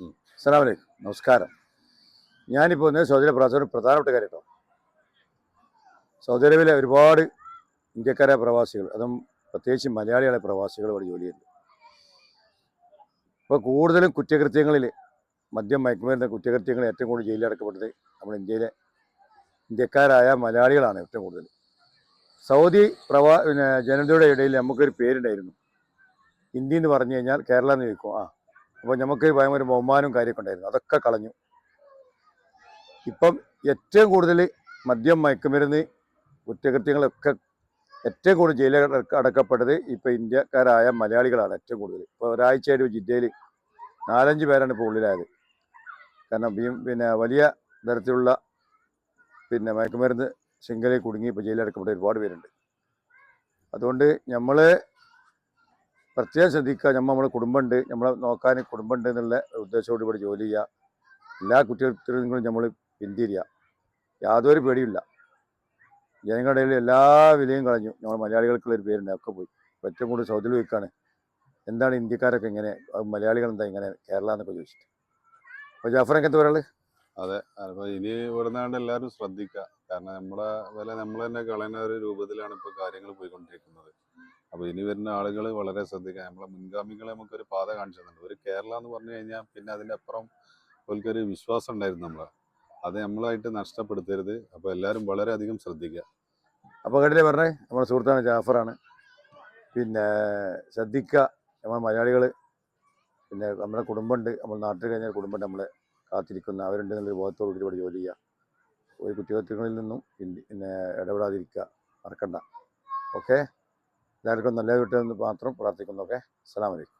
അസ്സലാമു അലൈക്കും. നമസ്കാരം. ഞാനിപ്പോൾ ഇന്ന് സൗദി അറേബ്യയിൽ പ്രധാനപ്പെട്ട കാര്യം കേട്ടോ. സൗദി അറേബ്യയിലെ ഒരുപാട് ഇന്ത്യക്കാരായ പ്രവാസികൾ, അതും പ്രത്യേകിച്ച് മലയാളികളെ പ്രവാസികൾ ഇവിടെ ജോലി ചെയ്യുന്നു. ഇപ്പോൾ കൂടുതലും കുറ്റകൃത്യങ്ങളിൽ, മദ്യം മയക്കുമരുന്ന് കുറ്റകൃത്യങ്ങൾ ഏറ്റവും കൂടുതൽ ജയിലിലടക്കപ്പെട്ടത് നമ്മുടെ ഇന്ത്യക്കാരായ മലയാളികളാണ് ഏറ്റവും കൂടുതൽ. സൗദി ജനതയുടെ ഇടയിൽ നമുക്കൊരു പേരുണ്ടായിരുന്നു. ഇന്ത്യ എന്ന് പറഞ്ഞു കഴിഞ്ഞാൽ കേരള എന്ന് ചോദിക്കും. അപ്പോൾ നമുക്ക് ഭയങ്കര ബഹുമാനവും കാര്യമൊക്കെ ഉണ്ടായിരുന്നു. അതൊക്കെ കളഞ്ഞു. ഇപ്പം ഏറ്റവും കൂടുതൽ മദ്യം മയക്കുമരുന്ന് കുറ്റകൃത്യങ്ങളൊക്കെ ഏറ്റവും കൂടുതൽ ജയിലിൽ അടക്കപ്പെട്ടത് ഇപ്പോൾ ഇന്ത്യക്കാരായ മലയാളികളാണ് ഏറ്റവും കൂടുതൽ. ഇപ്പോൾ ഒരാഴ്ചയായിട്ട് ജിദ്ദയിൽ 4-5 പേരാണ് ഇപ്പോൾ ഉള്ളിലായത്. കാരണം വലിയ തരത്തിലുള്ള മയക്കുമരുന്ന് ശൃംഖലയിൽ കുടുങ്ങി ഇപ്പോൾ ജയിലിലടക്കപ്പെട്ട ഒരുപാട് പേരുണ്ട്. അതുകൊണ്ട് നമ്മൾ പ്രത്യേകം ശ്രദ്ധിക്കുക. നമ്മളെ കുടുംബമുണ്ട്, നമ്മളെ നോക്കാൻ കുടുംബമുണ്ട് എന്നുള്ള ഉദ്ദേശത്തോട് ഇവിടെ ജോലി ചെയ്യുക. എല്ലാ കുറ്റകൃത്യങ്ങളും നമ്മൾ പിന്തിരിയുക. യാതൊരു പേടിയില്ല. ജനങ്ങളുടെ ഇടയിൽ എല്ലാ വിലയും കളഞ്ഞു. നമ്മൾ മലയാളികൾക്കുള്ളൊരു പേരുണ്ട്, ഒക്കെ പോയി. ഏറ്റവും കൂടുതൽ സൗദിയിൽ വെക്കാണ്. എന്താണ് ഇന്ത്യക്കാരൊക്കെ ഇങ്ങനെ, മലയാളികൾ എന്താ ഇങ്ങനെ കേരള എന്നൊക്കെ ചോദിച്ചിട്ട്. അപ്പോൾ ജാഫറൊക്കെ എന്താ പറയുള്ളത്? അതെ, അപ്പോൾ ഇനി ഇവിടുന്നാണ്ട് എല്ലാവരും ശ്രദ്ധിക്കുക. കാരണം നമ്മളെ വില നമ്മൾ തന്നെ കളയുന്ന ഒരു രൂപത്തിലാണ് ഇപ്പോൾ കാര്യങ്ങൾ പോയിക്കൊണ്ടിരിക്കുന്നത്. അപ്പോൾ ഇനി വരുന്ന ആളുകൾ വളരെ ശ്രദ്ധിക്കുക. നമ്മളെ മുൻഗാമികളെ നമുക്കൊരു പാത കാണിച്ചു തന്നിട്ടുണ്ട്. ഒരു കേരള എന്ന് പറഞ്ഞു കഴിഞ്ഞാൽ പിന്നെ അതിൻ്റെ അപ്പുറം അവർക്കൊരു വിശ്വാസം ഉണ്ടായിരുന്നു നമ്മളെ. അത് നമ്മളായിട്ട് നഷ്ടപ്പെടുത്തരുത്. അപ്പോൾ എല്ലാവരും വളരെയധികം ശ്രദ്ധിക്കുക. അപ്പോൾ കേട്ടില്ലേ പറഞ്ഞേ, നമ്മുടെ സുഹൃത്താണ് ജാഫറാണ്. ശ്രദ്ധിക്കുക. നമ്മൾ മലയാളികൾ, നമ്മുടെ കുടുംബമുണ്ട്, നമ്മൾ നാട്ടിൽ കഴിഞ്ഞാൽ കുടുംബമുണ്ട്, നമ്മളെ കാത്തിരിക്കുന്ന അവരുണ്ട് എന്നുള്ളൊരു ബോധത്തോടുകൂടി ഇവിടെ ജോലി ചെയ്യുക. ഒരു കുറ്റകൃത്യങ്ങളിൽ നിന്നും ഇടപെടാതിരിക്കുക, മറക്കണ്ട. ഓക്കെ, എല്ലാവർക്കും നല്ല കിട്ടുമെന്ന് മാത്രം പ്രാർത്ഥിക്കുന്നു. ഓക്കെ, അസ്സലാമു അലൈക്കും.